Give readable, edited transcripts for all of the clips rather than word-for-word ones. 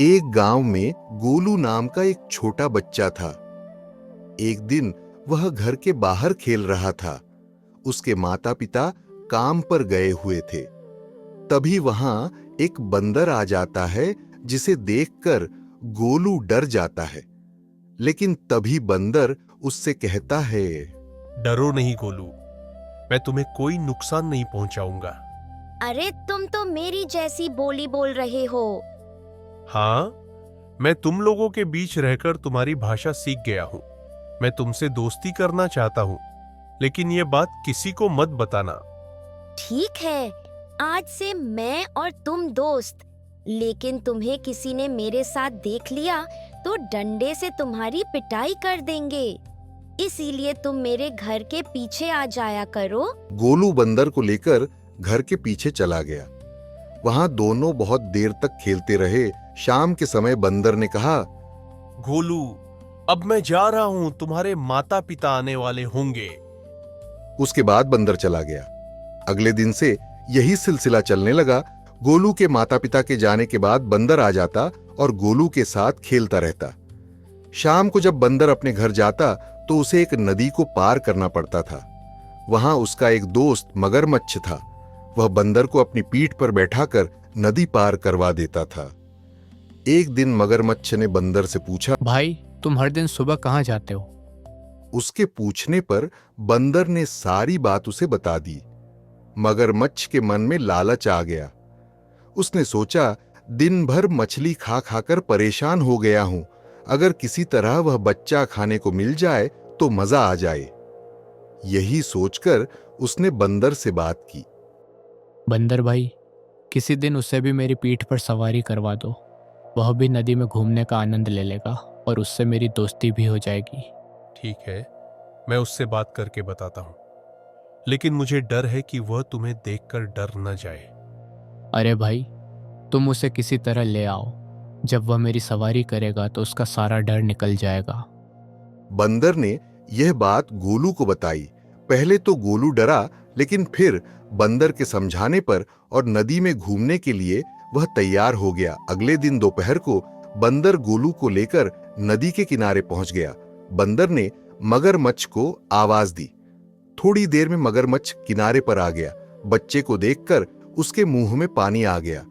एक गांव में गोलू नाम का एक छोटा बच्चा था। एक दिन वह घर के बाहर खेल रहा था। उसके माता पिता काम पर गए हुए थे। तभी वहां एक बंदर आ जाता है, जिसे देखकर गोलू डर जाता है। लेकिन तभी बंदर उससे कहता है, डरो नहीं गोलू, मैं तुम्हें कोई नुकसान नहीं पहुंचाऊंगा। अरे तुम तो मेरी जैसी बोली बोल रहे हो। हाँ, मैं तुम लोगों के बीच रहकर तुम्हारी भाषा सीख गया हूं। मैं तुमसे दोस्ती करना चाहता हूं, लेकिन यह बात किसी को मत बताना। ठीक है, आज से मैं और तुम दोस्त। लेकिन तुम्हें किसी ने मेरे साथ देख लिया तो डंडे से तुम्हारी पिटाई कर देंगे। इसीलिए तुम मेरे घर के पीछे आ जाया करो। गोलू बंदर को लेकर घर के पीछे चला गया। वहां दोनों बहुत देर तक खेलते रहे। शाम के समय बंदर ने कहा, गोलू, अब मैं जा रहा हूं, तुम्हारे माता पिता आने वाले होंगे। उसके बाद बंदर चला गया। अगले दिन से यही सिलसिला चलने लगा। गोलू के माता पिता के जाने के बाद बंदर आ जाता और गोलू के साथ खेलता रहता। शाम को जब बंदर अपने घर जाता तो उसे एक नदी को पार करना पड़ता था। वहां उसका एक दोस्त मगरमच्छ था। वह बंदर को अपनी पीठ पर बैठाकर नदी पार करवा देता था। एक दिन मगरमच्छ ने बंदर से पूछा, भाई, तुम हर दिन सुबह कहाँ जाते हो? उसके पूछने पर बंदर ने सारी बात उसे बता दी। मगरमच्छ के मन में लालच आ गया। उसने सोचा, दिन भर मछली खा खाकर परेशान हो गया हूं। अगर किसी तरह वह बच्चा खाने को मिल जाए तो मजा आ जाए। यही सोचकर उसने बंदर से बात की। बंदर भाई, किसी दिन उसे भी मेरी पीठ पर सवारी करवा दो। वह भी नदी में घूमने का आनंद ले लेगा और उससे मेरी दोस्ती भी हो जाएगी। ठीक है, मैं उससे बात करके बताता हूं, लेकिन मुझे डर है कि वह तुम्हें देखकर डर न जाए। अरे भाई, तुम उसे किसी तरह ले आओ। जब वह मेरी सवारी करेगा तो उसका सारा डर निकल जाएगा। बंदर ने यह बात गोलू को बताई। पहले तो गोलू डरा, लेकिन फिर बंदर के समझाने पर और नदी में घूमने के लिए वह तैयार हो गया। अगले दिन दोपहर को बंदर गोलू को लेकर नदी के किनारे पहुंच गया। बंदर ने मगरमच्छ को आवाज दी। थोड़ी देर में मगरमच्छ किनारे पर आ गया। बच्चे को देखकर उसके मुंह में पानी आ गया।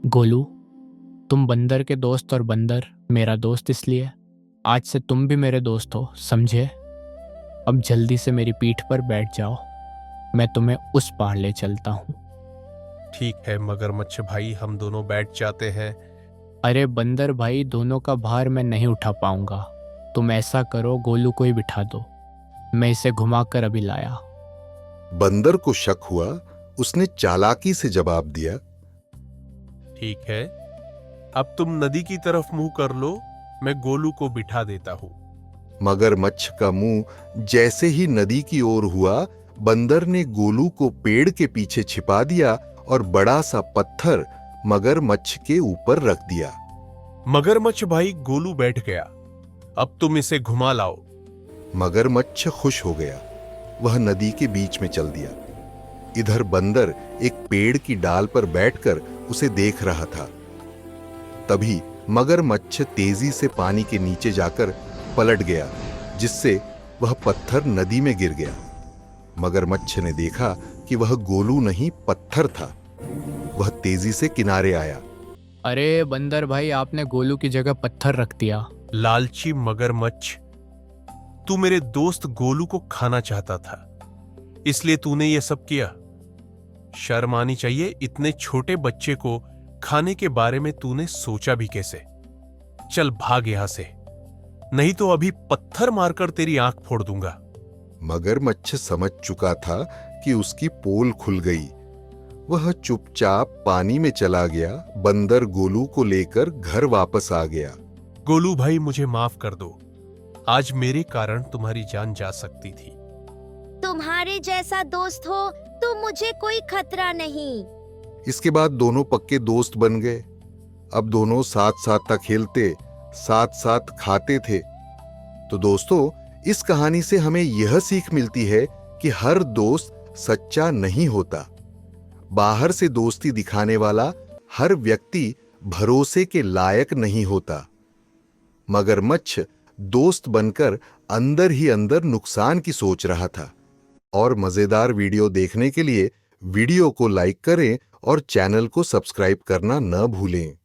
गोलू, तुम बंदर के दोस्त और बंदर मेरा दोस्त, इसलिए आज से तुम भी मेरे दोस्त हो, समझे? अब जल्दी से मेरी पीठ पर बैठ जाओ, मैं तुम्हें उस पार ले चलता हूँ। ठीक है मगरमच्छ भाई, हम दोनों बैठ जाते हैं। अरे बंदर भाई, दोनों का भार मैं नहीं उठा पाऊंगा। तुम ऐसा करो, गोलू को ही बिठा दो, मैं इसे घुमाकर अभी लाया। बंदर को शक हुआ। उसने चालाकी से जवाब दिया, ठीक है, अब तुम नदी की तरफ मुंह कर लो, मैं गोलू को बिठा देता हूं। मगरमच्छ का मुंह जैसे ही नदी की ओर हुआ, बंदर ने गोलू को पेड़ के पीछे छिपा दिया और बड़ा सा पत्थर मगरमच्छ के ऊपर रख दिया। मगरमच्छ भाई, गोलू बैठ गया, अब तुम इसे घुमा लाओ। मगरमच्छ खुश हो गया। वह नदी के बीच में चल दिया। इधर बंदर एक पेड़ की डाल पर बैठकर उसे देख रहा था। तभी मगरमच्छ तेजी से पानी के नीचे जाकर पलट गया, जिससे वह पत्थर नदी में गिर गया। मगरमच्छ ने देखा कि वह गोलू नहीं, पत्थर था। वह तेजी से किनारे आया। अरे बंदर भाई, आपने गोलू की जगह पत्थर रख दिया। लालची मगरमच्छ, तू मेरे दोस्त गोलू को खाना चाहता था, इसलिए तूने यह सब किया। शर्म आनी चाहिए, इतने छोटे बच्चे को खाने के बारे में तूने सोचा भी कैसे? चल भाग यहां से, नहीं तो अभी पत्थर मारकर तेरी आंख फोड़ दूंगा। मगरमच्छ समझ चुका था कि उसकी पोल खुल गई। वह चुपचाप पानी में चला गया। बंदर गोलू को लेकर घर वापस आ गया। गोलू भाई, मुझे माफ कर दो, आज मेरे कारण तुम्हारी जान जा सकती थी। तुम्हारे जैसा दोस्त हो तो मुझे कोई खतरा नहीं। इसके बाद दोनों पक्के दोस्त बन गए। अब दोनों साथ साथ खेलते, साथ साथ खाते थे। तो दोस्तों, इस कहानी से हमें यह सीख मिलती है कि हर दोस्त सच्चा नहीं होता। बाहर से दोस्ती दिखाने वाला हर व्यक्ति भरोसे के लायक नहीं होता। मगरमच्छ दोस्त बनकर अंदर ही अंदर नुकसान की सोच रहा था। और मजेदार वीडियो देखने के लिए वीडियो को लाइक करें और चैनल को सब्सक्राइब करना न भूलें।